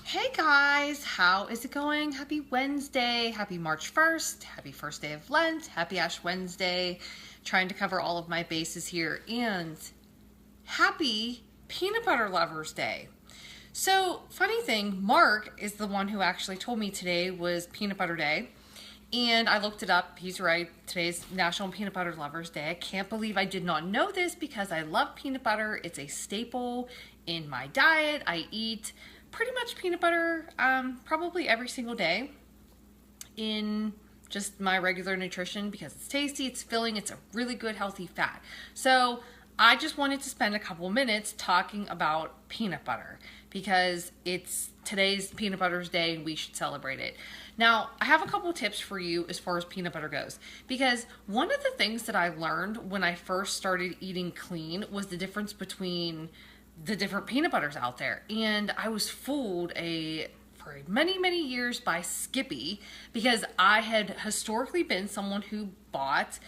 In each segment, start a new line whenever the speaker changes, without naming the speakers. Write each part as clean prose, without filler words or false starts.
Hey guys, how is it going? Happy Wednesday, happy March 1st, happy first day of Lent, happy Ash Wednesday. Trying to cover all of my bases here, and happy Peanut Butter Lovers Day. So, funny thing, Mark is the one who actually told me today was Peanut Butter Day. And I looked it up. He's right. Today's National Peanut Butter Lovers Day. I can't believe I did not know this because I love peanut butter. It's a staple in my diet. I eat pretty much peanut butter probably every single day in just my regular nutrition because it's tasty, it's filling, it's a really good healthy fat. So I just wanted to spend a couple minutes talking about peanut butter because it's today's peanut butter's day and we should celebrate it. Now, I have a couple tips for you as far as peanut butter goes because one of the things that I learned when I first started eating clean was the difference between the different peanut butters out there. And I was fooled for many years by Skippy because I had historically been someone who bought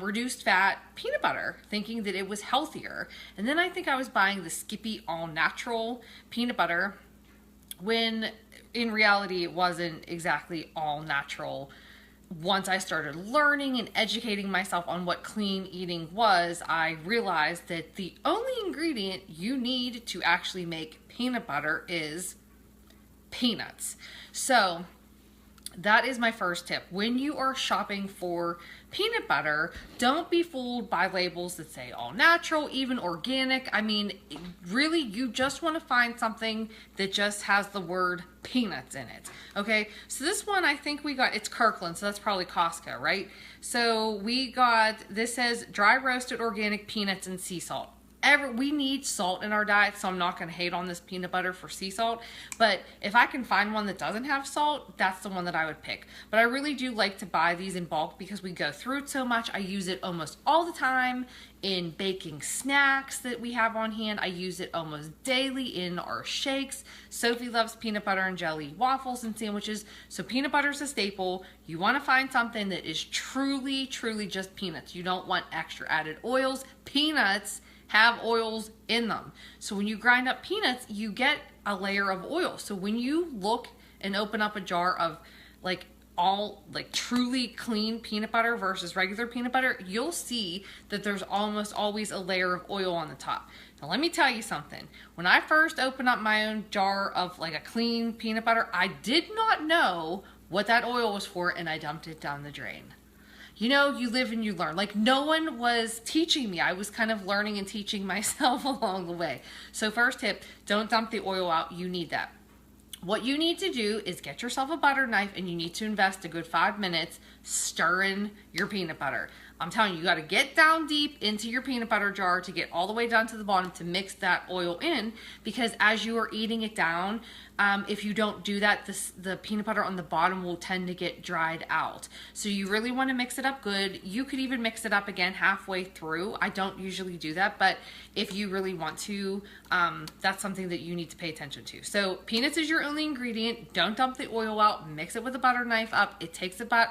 reduced fat peanut butter thinking that it was healthier. And then I think I was buying the Skippy all natural peanut butter when in reality it wasn't exactly all natural. Once I started learning and educating myself on what clean eating was, I realized that the only ingredient you need to actually make peanut butter is peanuts. So that is my first tip. When you are shopping for peanut butter, don't be fooled by labels that say all natural, even organic. I mean, really, you just want to find something that just has the word peanuts in it. Okay, so this one I think we got, it's Kirkland, so that's probably Costco, right? So we got, this says dry roasted organic peanuts and sea salt. We need salt in our diet, so I'm not going to hate on this peanut butter for sea salt. But if I can find one that doesn't have salt, that's the one that I would pick. But I really do like to buy these in bulk because we go through it so much. I use it almost all the time in baking snacks that we have on hand. I use it almost daily in our shakes. Sophie loves peanut butter and jelly waffles and sandwiches. So peanut butter is a staple. You want to find something that is truly just peanuts. You don't want extra added oils. Peanuts have oils in them. So when you grind up peanuts, you get a layer of oil. So when you look and open up a jar of truly clean peanut butter versus regular peanut butter, you'll see that there's almost always a layer of oil on the top. Now let me tell you something. When I first opened up my own jar of like a clean peanut butter, I did not know what that oil was for and I dumped it down the drain. You know, you live and you learn. Like, no one was teaching me. I was kind of learning and teaching myself along the way. So first tip, don't dump the oil out. You need that. What you need to do is get yourself a butter knife and you need to invest a good 5 minutes stirring your peanut butter. I'm telling you, you got to get down deep into your peanut butter jar to get all the way down to the bottom to mix that oil in, because as you are eating it down, if you don't do that, the peanut butter on the bottom will tend to get dried out. So you really want to mix it up good. You could even mix it up again halfway through. I don't usually do that, but if you really want to, that's something that you need to pay attention to. So peanuts is your only ingredient. Don't dump the oil out. Mix it with a butter knife up. It takes about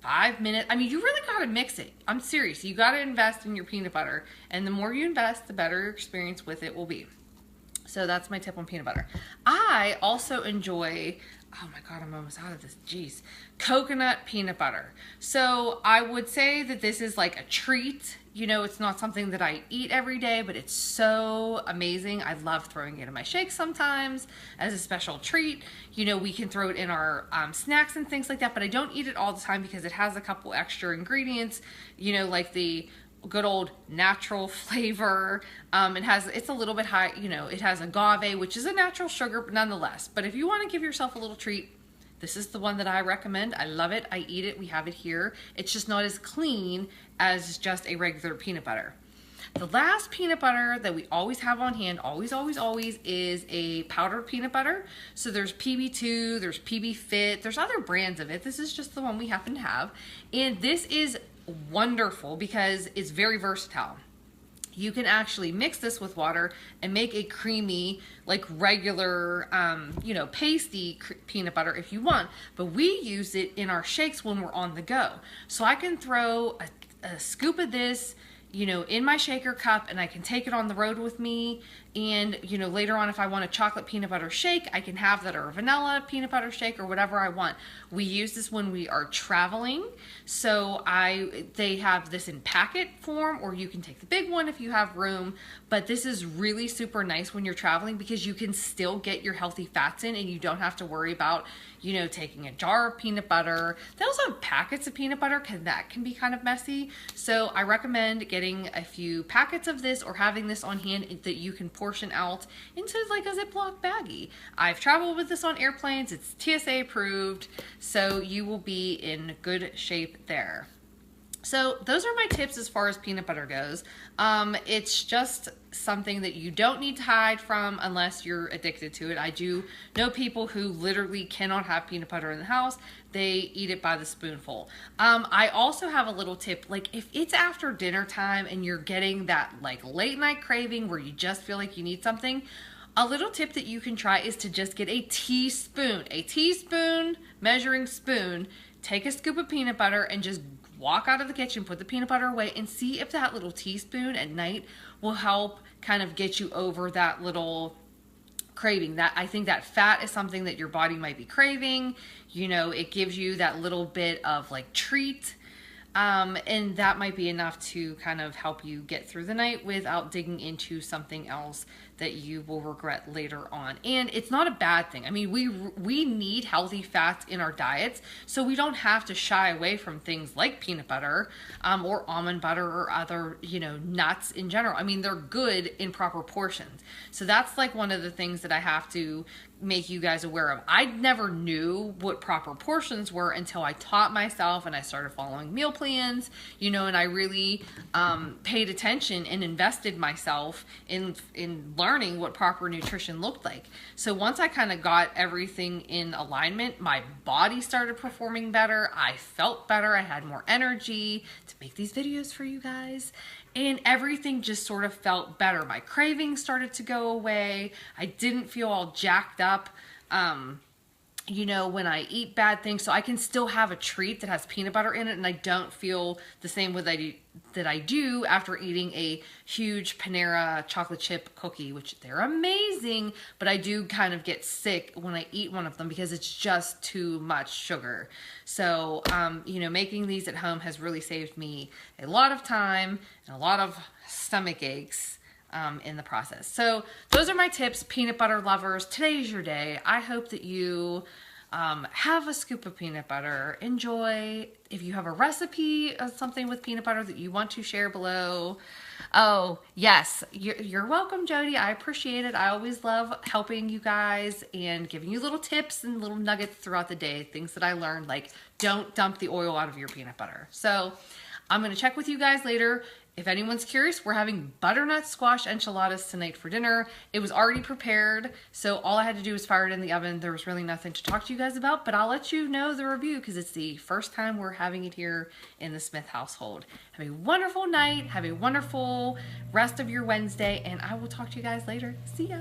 5 minutes. I mean, you really got to mix it. I'm serious. You got to invest in your peanut butter. And the more you invest, the better your experience with it will be. So that's my tip on peanut butter. I also enjoy, oh my God, I'm almost out of this. Jeez. Coconut peanut butter. So I would say that this is like a treat. You know, it's not something that I eat every day, but it's so amazing. I love throwing it in my shakes sometimes as a special treat. You know, we can throw it in our snacks and things like that, but I don't eat it all the time because it has a couple extra ingredients, you know, like the good old natural flavor. It's a little bit high, you know, it has agave, which is a natural sugar, but nonetheless. But if you want to give yourself a little treat, this is the one that I recommend. I love it. I eat it. We have it here. It's just not as clean as just a regular peanut butter. The last peanut butter that we always have on hand, always, is a powdered peanut butter. So there's PB2, there's PB Fit, there's other brands of it. This is just the one we happen to have. And this is wonderful because it's very versatile. You can actually mix this with water and make a creamy, like regular, pasty peanut butter if you want. But we use it in our shakes when we're on the go. So I can throw a scoop of this, in my shaker cup, and I can take it on the road with me And, you know, later on, if I want a chocolate peanut butter shake, I can have that, or a vanilla peanut butter shake, or whatever I want. We use this when we are traveling. So they have this in packet form, or you can take the big one if you have room. But this is really super nice when you're traveling because you can still get your healthy fats in, and you don't have to worry about, you know, taking a jar of peanut butter. They also have packets of peanut butter because that can be kind of messy. So I recommend getting a few packets of this, or having this on hand that you can portion out into like a Ziploc baggie. I've traveled with this on airplanes. It's TSA approved, so you will be in good shape there. So those are my tips as far as peanut butter goes. It's just something that you don't need to hide from unless you're addicted to it. I do know people who literally cannot have peanut butter in the house. They eat it by the spoonful. I also have a little tip, like if it's after dinner time and you're getting that like late night craving where you just feel like you need something, a little tip that you can try is to just get a teaspoon measuring spoon, take a scoop of peanut butter and just walk out of the kitchen, put the peanut butter away, and see if that little teaspoon at night will help kind of get you over that little craving. That I think that fat is something that your body might be craving. You know, it gives you that little bit of like treat. And that might be enough to kind of help you get through the night without digging into something else that you will regret later on. And it's not a bad thing. I mean, we need healthy fats in our diets, so we don't have to shy away from things like peanut butter, or almond butter, or other, you know, nuts in general. I mean, they're good in proper portions. So that's like one of the things that I have to make you guys aware of. I never knew what proper portions were until I taught myself and I started following meal plans, you know, and I really paid attention and invested myself in learning what proper nutrition looked like. So once I kind of got everything in alignment, my body started performing better. I felt better. I had more energy to make these videos for you guys. And everything just sort of felt better. My cravings started to go away. I didn't feel all jacked up, you know, when I eat bad things. So I can still have a treat that has peanut butter in it, and I don't feel the same way that I do after eating a huge Panera chocolate chip cookie, which they're amazing, but I do kind of get sick when I eat one of them because it's just too much sugar. So, you know, making these at home has really saved me a lot of time and a lot of stomach aches in the process. So those are my tips, peanut butter lovers. Today's your day. I hope that you have a scoop of peanut butter. Enjoy. If you have a recipe of something with peanut butter that you want to share below. Oh, yes. You're welcome, Jody. I appreciate it. I always love helping you guys and giving you little tips and little nuggets throughout the day. Things that I learned, like don't dump the oil out of your peanut butter. So I'm going to check with you guys later. If anyone's curious, we're having butternut squash enchiladas tonight for dinner. It was already prepared, so all I had to do was fire it in the oven. There was really nothing to talk to you guys about, but I'll let you know the review because it's the first time we're having it here in the Smith household. Have a wonderful night. Have a wonderful rest of your Wednesday, and I will talk to you guys later. See ya.